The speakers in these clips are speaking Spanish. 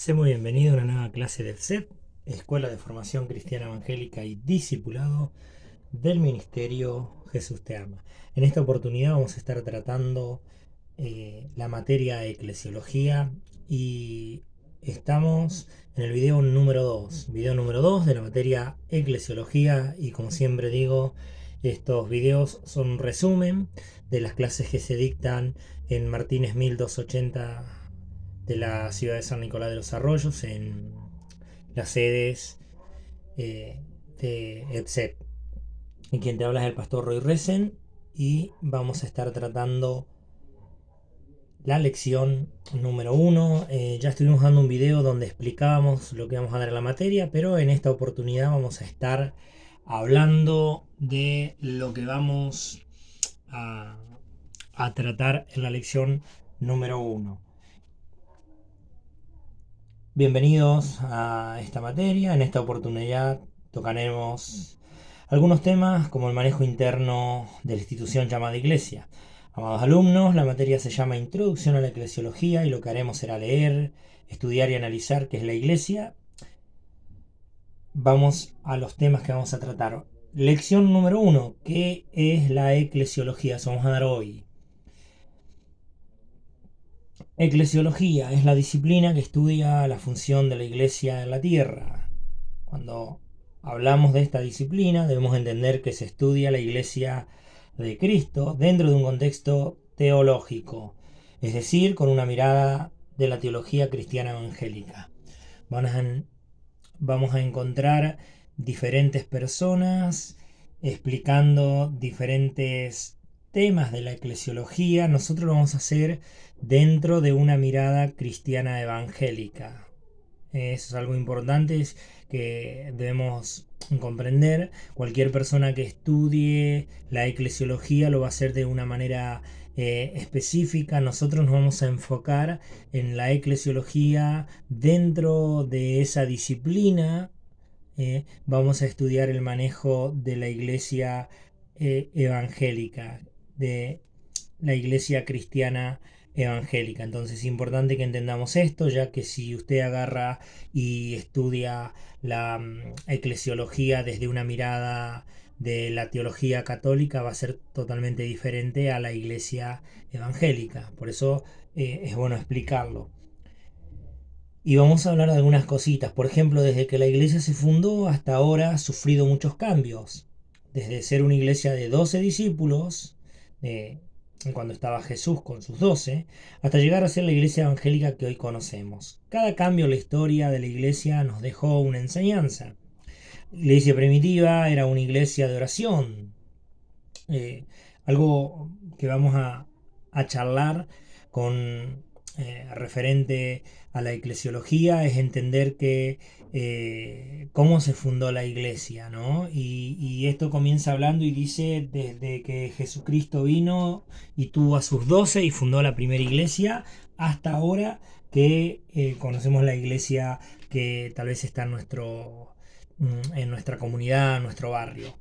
Sé muy bienvenido a una nueva clase del CEP, Escuela de Formación Cristiana Evangélica y Discipulado del Ministerio Jesús Te Ama. En esta oportunidad vamos a estar tratando la materia eclesiología y estamos en el video número 2 de la materia eclesiología, y como siempre digo, estos videos son un resumen de las clases que se dictan en Martínez 1280 de la ciudad de San Nicolás de los Arroyos, en las sedes de EPSEP. Y quien te habla es el pastor Roy Resen, y vamos a estar tratando la lección número 1. Ya estuvimos dando un video donde explicábamos lo que vamos a dar en la materia, pero en esta oportunidad vamos a estar hablando de lo que vamos a, a tratar en la lección número 1. Bienvenidos a esta materia. En esta oportunidad tocaremos algunos temas como el manejo interno de la institución llamada Iglesia. Amados alumnos, la materia se llama Introducción a la Eclesiología, y lo que haremos será leer, estudiar y analizar qué es la Iglesia. Vamos a los temas que vamos a tratar. Lección número 1. ¿Qué es la eclesiología? Eso vamos a dar hoy. Eclesiología es la disciplina que estudia la función de la Iglesia en la tierra. Cuando hablamos de esta disciplina, debemos entender que se estudia la Iglesia de Cristo dentro de un contexto teológico, es decir, con una mirada de la teología cristiana evangélica. Vamos a encontrar diferentes personas explicando diferentes temas de la eclesiología. Nosotros lo vamos a hacer dentro de una mirada cristiana evangélica. Eso es algo importante, es que debemos comprender. Cualquier persona que estudie la eclesiología lo va a hacer de una manera específica. Nosotros nos vamos a enfocar en la eclesiología dentro de esa disciplina. Vamos a estudiar el manejo de la iglesia evangélica, de la iglesia cristiana evangélica. Entonces es importante que entendamos esto, ya que si usted agarra y estudia la eclesiología desde una mirada de la teología católica, va a ser totalmente diferente a la iglesia evangélica. Por eso es bueno explicarlo. Y vamos a hablar de algunas cositas. Por ejemplo, desde que la iglesia se fundó hasta ahora ha sufrido muchos cambios. Desde ser una iglesia de 12 discípulos, cuando estaba Jesús con sus 12, hasta llegar a ser la iglesia evangélica que hoy conocemos. Cada cambio en la historia de la iglesia nos dejó una enseñanza. La iglesia primitiva era una iglesia de oración. Algo que vamos a charlar con referente a la eclesiología es entender que cómo se fundó la iglesia, ¿no? Y esto comienza hablando y dice desde que Jesucristo vino y tuvo a sus 12 y fundó la primera iglesia, hasta ahora que conocemos la iglesia que tal vez está en nuestra comunidad, en nuestro barrio.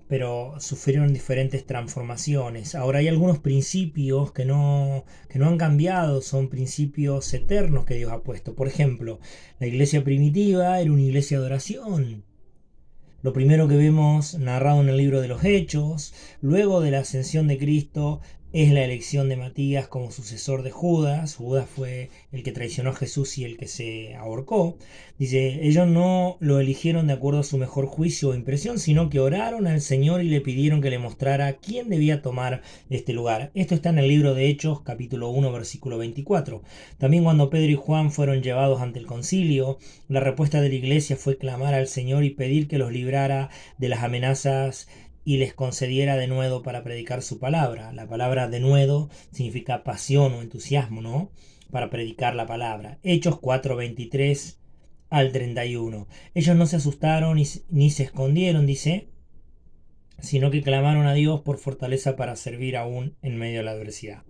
Pero sufrieron diferentes transformaciones. Ahora hay algunos principios que no han cambiado, son principios eternos que Dios ha puesto. Por ejemplo, la iglesia primitiva era una iglesia de oración. Lo primero que vemos narrado en el libro de los Hechos, luego de la ascensión de Cristo, es la elección de Matías como sucesor de Judas. Judas fue el que traicionó a Jesús y el que se ahorcó. Dice, ellos no lo eligieron de acuerdo a su mejor juicio o impresión, sino que oraron al Señor y le pidieron que le mostrara quién debía tomar este lugar. Esto está en el libro de Hechos, capítulo 1, versículo 24. También cuando Pedro y Juan fueron llevados ante el concilio, la respuesta de la iglesia fue clamar al Señor y pedir que los librara de las amenazas y les concediera denuedo para predicar su palabra. La palabra denuedo significa pasión o entusiasmo, ¿no? Para predicar la palabra. Hechos 4:23 al 31. Ellos no se asustaron ni se escondieron, dice, sino que clamaron a Dios por fortaleza para servir aún en medio de la adversidad.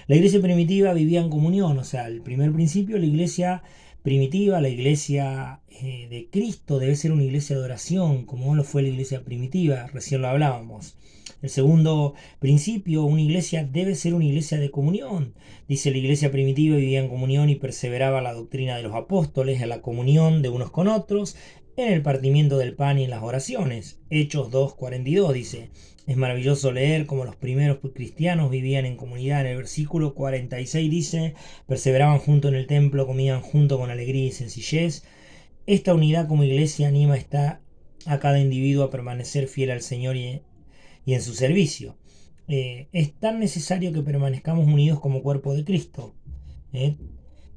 La iglesia primitiva vivía en comunión, o sea, el primer principio, la iglesia primitiva, la iglesia de Cristo debe ser una iglesia de oración, como lo fue la iglesia primitiva, recién lo hablábamos. El segundo principio, una iglesia debe ser una iglesia de comunión. Dice, la iglesia primitiva vivía en comunión y perseveraba la doctrina de los apóstoles, en la comunión de unos con otros, en el partimiento del pan y en las oraciones. Hechos 2:42 dice, es maravilloso leer cómo los primeros cristianos vivían en comunidad. En el versículo 46 dice, perseveraban junto en el templo, comían junto con alegría y sencillez. Esta unidad como iglesia anima a cada individuo a permanecer fiel al Señor y en su servicio. Es tan necesario que permanezcamos unidos como cuerpo de Cristo.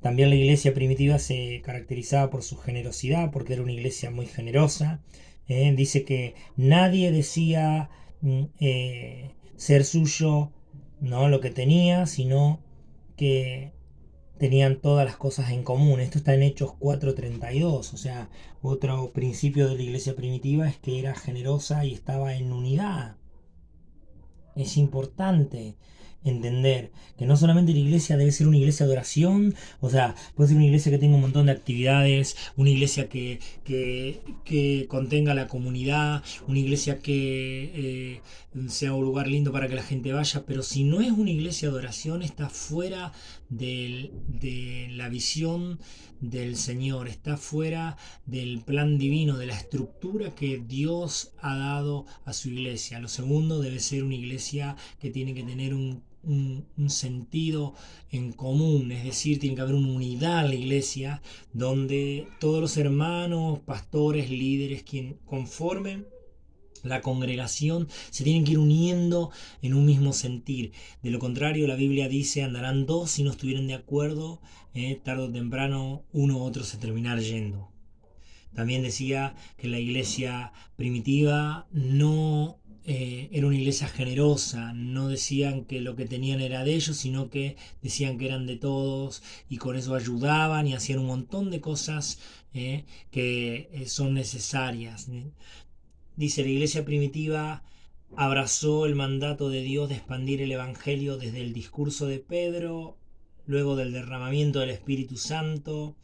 También la iglesia primitiva se caracterizaba por su generosidad, porque era una iglesia muy generosa. Dice que nadie decía ser suyo, no lo que tenía, sino que tenían todas las cosas en común. Esto está en Hechos 4:32. O sea, otro principio de la iglesia primitiva es que era generosa y estaba en unidad. Es importante entender que no solamente la iglesia debe ser una iglesia de oración, o sea, puede ser una iglesia que tenga un montón de actividades, una iglesia que contenga la comunidad, una iglesia que sea un lugar lindo para que la gente vaya, pero si no es una iglesia de oración, está fuera de la visión del Señor, está fuera del plan divino, de la estructura que Dios ha dado a su iglesia. Lo segundo, debe ser una iglesia que tiene que tener un sentido en común, es decir, tiene que haber una unidad en la iglesia donde todos los hermanos, pastores, líderes, quien conformen la congregación se tienen que ir uniendo en un mismo sentir. De lo contrario, la Biblia dice, andarán dos si no estuvieran de acuerdo, tarde o temprano uno u otro se terminará yendo. También decía que la iglesia primitiva no era una iglesia generosa, no decían que lo que tenían era de ellos, sino que decían que eran de todos y con eso ayudaban y hacían un montón de cosas que son necesarias. Dice, la iglesia primitiva abrazó el mandato de Dios de expandir el Evangelio desde el discurso de Pedro, luego del derramamiento del Espíritu Santo.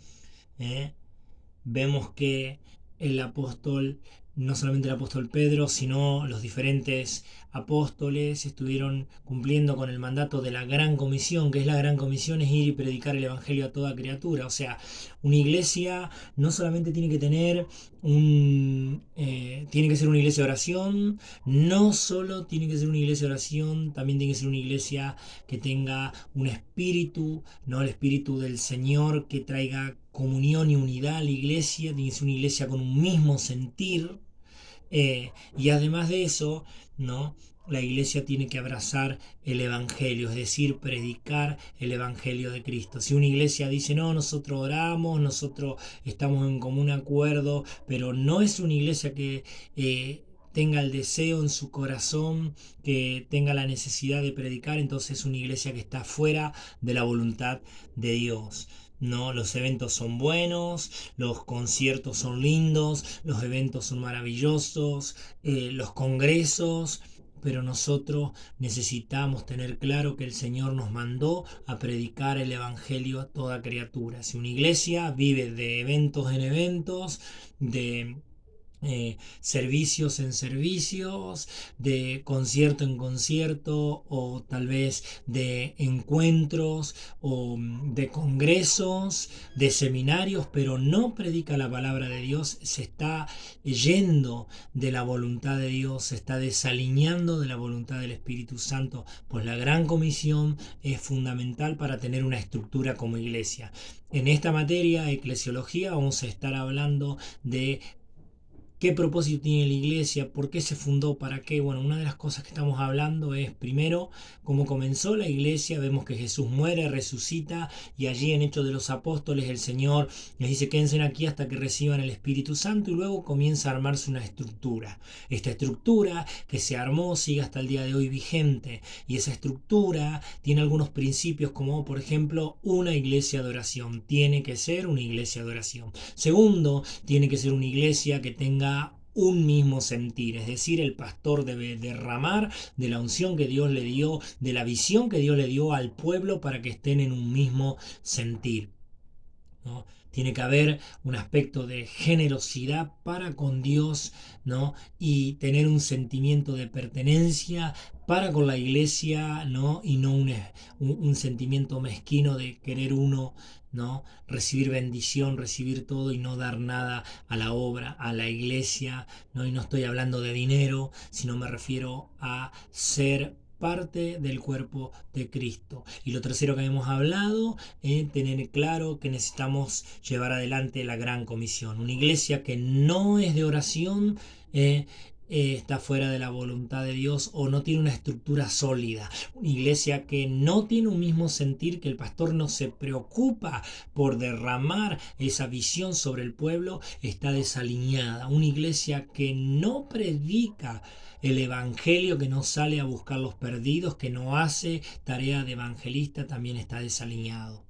Vemos que el apóstol, no solamente el apóstol Pedro, sino los diferentes apóstoles estuvieron cumpliendo con el mandato de la gran comisión. Que es la gran comisión? Es ir y predicar el evangelio a toda criatura. O sea, una iglesia no solamente tiene que tener tiene que ser una iglesia de oración, no solo tiene que ser una iglesia de oración, también tiene que ser una iglesia que tenga un espíritu, no el espíritu del Señor, que traiga comunión y unidad a la iglesia, tiene que ser una iglesia con un mismo sentir. Y además de eso, ¿no? La iglesia tiene que abrazar el evangelio, es decir, predicar el evangelio de Cristo. Si una iglesia dice, no, nosotros oramos, nosotros estamos en común acuerdo, pero no es una iglesia que tenga el deseo en su corazón, que tenga la necesidad de predicar, entonces es una iglesia que está fuera de la voluntad de Dios. No, los eventos son buenos, los conciertos son lindos, los eventos son maravillosos, los congresos, pero nosotros necesitamos tener claro que el Señor nos mandó a predicar el Evangelio a toda criatura. Si una iglesia vive de eventos en eventos, de servicios en servicios, de concierto en concierto, o tal vez de encuentros o de congresos, de seminarios, pero no predica la palabra de Dios, se está yendo de la voluntad de Dios, se está desalineando de la voluntad del Espíritu Santo, pues la gran comisión es fundamental para tener una estructura como iglesia. En esta materia, eclesiología, vamos a estar hablando de ¿qué propósito tiene la iglesia? ¿Por qué se fundó? ¿Para qué? Bueno, una de las cosas que estamos hablando es, primero, cómo comenzó la iglesia. Vemos que Jesús muere, resucita, y allí en Hechos de los Apóstoles el Señor les dice, quédense aquí hasta que reciban el Espíritu Santo, y luego comienza a armarse una estructura. Esta estructura que se armó sigue hasta el día de hoy vigente, y esa estructura tiene algunos principios como, por ejemplo, una iglesia de oración. Tiene que ser una iglesia de oración. Segundo, tiene que ser una iglesia que tenga un mismo sentir, es decir, el pastor debe derramar de la unción que Dios le dio, de la visión que Dios le dio al pueblo para que estén en un mismo sentir. ¿no? Tiene que haber un aspecto de generosidad para con Dios, ¿no? Y tener un sentimiento de pertenencia para con la iglesia, ¿no? Y no un sentimiento mezquino de querer uno, ¿no? Recibir bendición, recibir todo y no dar nada a la obra, a la iglesia, ¿no? Y no estoy hablando de dinero, sino me refiero a ser parte del cuerpo de Cristo. Y lo tercero que hemos hablado es tener claro que necesitamos llevar adelante la gran comisión. Una iglesia que no es de oración está fuera de la voluntad de Dios o no tiene una estructura sólida. Una iglesia que no tiene un mismo sentir, que el pastor no se preocupa por derramar esa visión sobre el pueblo, está desalineada. Una iglesia que no predica el evangelio, que no sale a buscar los perdidos, que no hace tarea de evangelista, también está desalineado.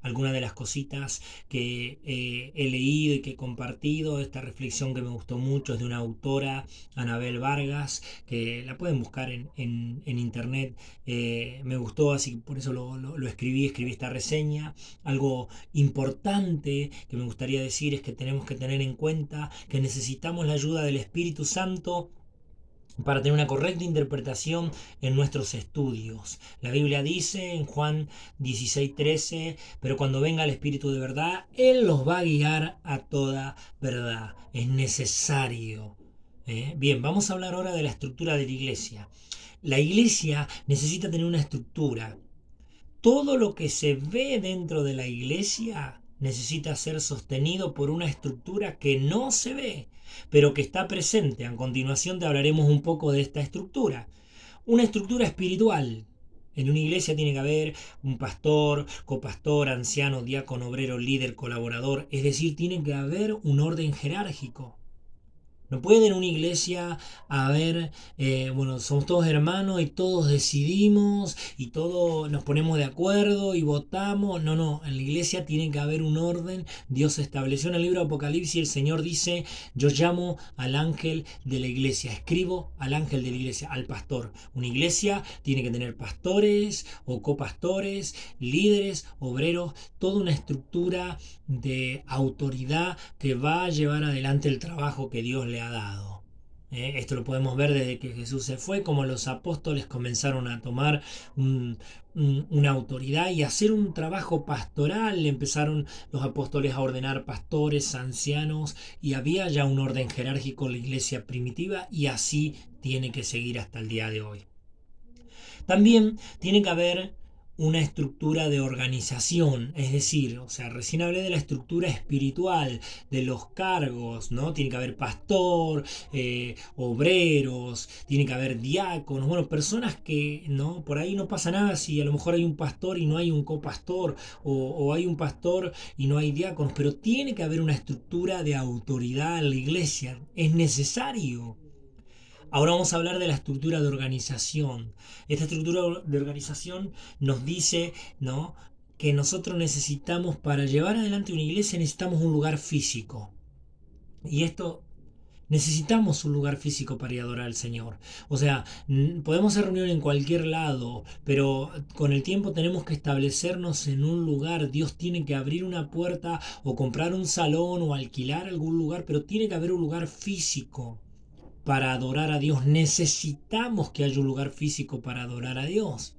Algunas de las cositas que he leído y que he compartido, esta reflexión que me gustó mucho es de una autora, Anabel Vargas, que la pueden buscar en internet. Me gustó, así que por eso lo escribí esta reseña. Algo importante que me gustaría decir es que tenemos que tener en cuenta que necesitamos la ayuda del Espíritu Santo para tener una correcta interpretación en nuestros estudios. La Biblia dice en Juan 16:13, pero cuando venga el Espíritu de verdad, Él los va a guiar a toda verdad. Es necesario. Bien, vamos a hablar ahora de la estructura de la iglesia. La iglesia necesita tener una estructura. Todo lo que se ve dentro de la iglesia necesita ser sostenido por una estructura que no se ve, pero que está presente. A continuación te hablaremos un poco de esta estructura. Una estructura espiritual. En una iglesia tiene que haber un pastor, copastor, anciano, diácono, obrero, líder, colaborador. Es decir, tiene que haber un orden jerárquico. No puede en una iglesia haber, bueno, somos todos hermanos y todos decidimos y todos nos ponemos de acuerdo y votamos. No, no, en la iglesia tiene que haber un orden. Dios estableció en el libro de Apocalipsis, el Señor dice, yo llamo al ángel de la iglesia, escribo al ángel de la iglesia, al pastor. Una iglesia tiene que tener pastores o copastores, líderes, obreros, toda una estructura de autoridad que va a llevar adelante el trabajo que Dios le ha dado. Esto lo podemos ver desde que Jesús se fue, como los apóstoles comenzaron a tomar una autoridad y hacer un trabajo pastoral. Empezaron los apóstoles a ordenar pastores, ancianos, y había ya un orden jerárquico en la iglesia primitiva y así tiene que seguir hasta el día de hoy. También tiene que haber una estructura de organización, es decir, o sea, recién hablé de la estructura espiritual, de los cargos, ¿no? Tiene que haber pastor, obreros, tiene que haber diáconos, bueno, personas que, ¿no? Por ahí no pasa nada si a lo mejor hay un pastor y no hay un copastor, o hay un pastor y no hay diáconos, pero tiene que haber una estructura de autoridad en la iglesia, es necesario. Ahora vamos a hablar de la estructura de organización. Esta estructura de organización nos dice, ¿no?, que nosotros necesitamos, para llevar adelante una iglesia, necesitamos un lugar físico. Y esto, necesitamos un lugar físico para ir a adorar al Señor. O sea, podemos hacer reunión en cualquier lado, pero con el tiempo tenemos que establecernos en un lugar. Dios tiene que abrir una puerta o comprar un salón o alquilar algún lugar, pero tiene que haber un lugar físico para adorar a Dios. Necesitamos que haya un lugar físico para adorar a Dios.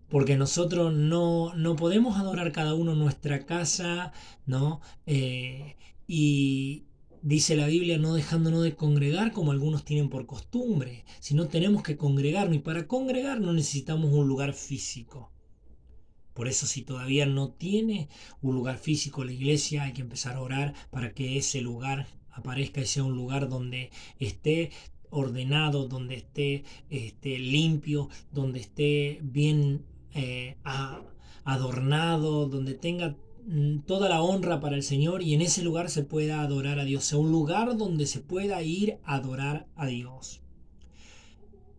Porque nosotros no podemos adorar cada uno en nuestra casa, ¿no? Y dice la Biblia, no dejándonos de congregar como algunos tienen por costumbre, sino tenemos que congregarnos. Y para congregarnos necesitamos un lugar físico. Por eso, si todavía no tiene un lugar físico la iglesia, hay que empezar a orar para que ese lugar aparezca y sea un lugar donde esté ordenado, donde esté limpio, donde esté bien adornado, donde tenga toda la honra para el Señor, y en ese lugar se pueda adorar a Dios, sea un lugar donde se pueda ir a adorar a Dios.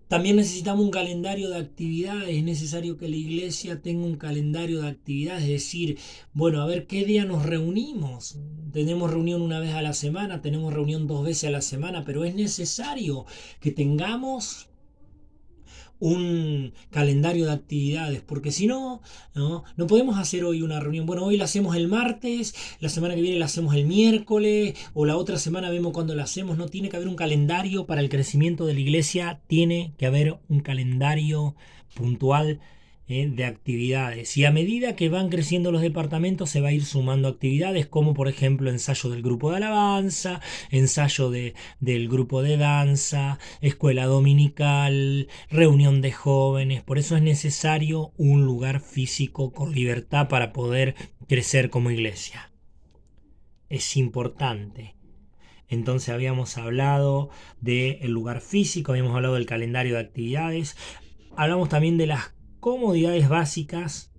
También necesitamos un calendario de actividades. Es necesario que la iglesia tenga un calendario de actividades, es decir, bueno, a ver qué día nos reunimos. Tenemos reunión una vez a la semana, tenemos reunión 2 veces a la semana, pero es necesario que tengamos un calendario de actividades, porque si no, no podemos hacer hoy una reunión. Bueno, hoy la hacemos el martes, la semana que viene la hacemos el miércoles, o la otra semana vemos cuándo la hacemos. No tiene que haber un calendario para el crecimiento de la iglesia, tiene que haber un calendario puntual de actividades, y a medida que van creciendo los departamentos se va a ir sumando actividades como por ejemplo ensayo del grupo de alabanza, ensayo del grupo de danza, escuela dominical, reunión de jóvenes. Por eso es necesario un lugar físico con libertad para poder crecer como iglesia. Es importante. Entonces habíamos hablado del lugar físico, habíamos hablado del calendario de actividades, hablamos también de las comodidades básicas.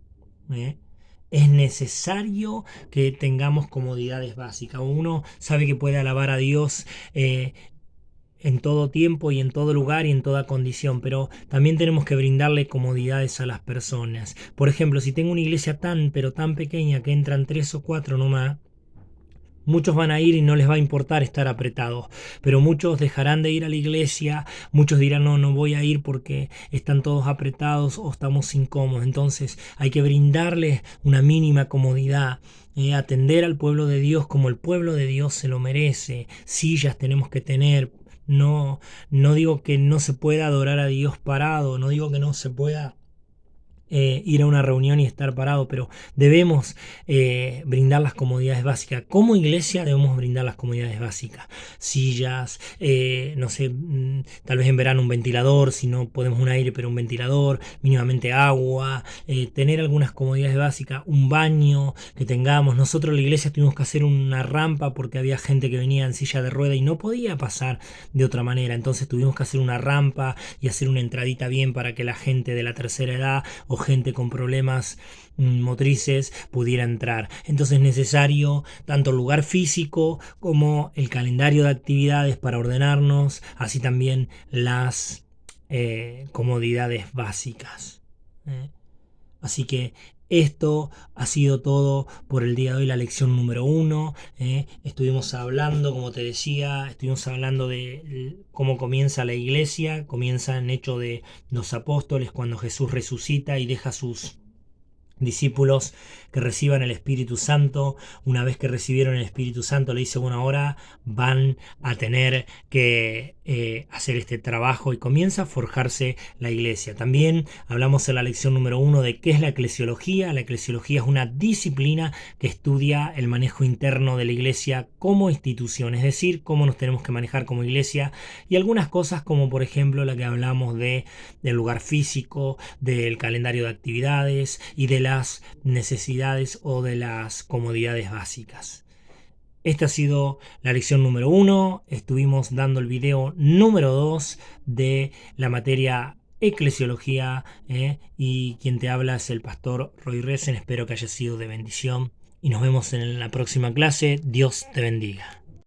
¿eh? Es necesario que tengamos comodidades básicas. Uno sabe que puede alabar a Dios en todo tiempo y en todo lugar y en toda condición, pero también tenemos que brindarle comodidades a las personas. Por ejemplo, si tengo una iglesia pero tan pequeña que entran 3 o 4 nomás, muchos van a ir y no les va a importar estar apretados, pero muchos dejarán de ir a la iglesia, muchos dirán no, no voy a ir porque están todos apretados o estamos incómodos. Entonces hay que brindarles una mínima comodidad. Atender al pueblo de Dios como el pueblo de Dios se lo merece. Sillas tenemos que tener. No, no digo que no se pueda adorar a Dios parado, no digo que no se pueda ir a una reunión y estar parado, pero debemos brindar las comodidades básicas. Como iglesia debemos brindar las comodidades básicas. Sillas, no sé, tal vez en verano un ventilador, si no podemos un aire, pero un ventilador, mínimamente agua, tener algunas comodidades básicas, un baño que tengamos. Nosotros en la iglesia tuvimos que hacer una rampa porque había gente que venía en silla de rueda y no podía pasar de otra manera. Entonces tuvimos que hacer una rampa y hacer una entradita bien para que la gente de la tercera edad o gente con problemas motrices pudiera entrar. Entonces es necesario tanto el lugar físico como el calendario de actividades para ordenarnos, así también las comodidades básicas. Así que esto ha sido todo por el día de hoy, la lección número 1. Estuvimos hablando, como te decía, estuvimos hablando de cómo comienza la iglesia. Comienza en Hecho de los Apóstoles, cuando Jesús resucita y deja sus discípulos que reciban el Espíritu Santo. Una vez que recibieron el Espíritu Santo, le dice, bueno, ahora van a tener que hacer este trabajo, y comienza a forjarse la iglesia. También hablamos en la lección número 1 de qué es la eclesiología. La eclesiología es una disciplina que estudia el manejo interno de la iglesia como institución, es decir, cómo nos tenemos que manejar como iglesia, y algunas cosas como por ejemplo la que hablamos del lugar físico, del calendario de actividades y de las necesidades o de las comodidades básicas. Esta ha sido la lección número 1. Estuvimos dando el video número 2 de la materia eclesiología, y quien te habla es el pastor Roy Resen. Espero que haya sido de bendición y nos vemos en la próxima clase. Dios te bendiga.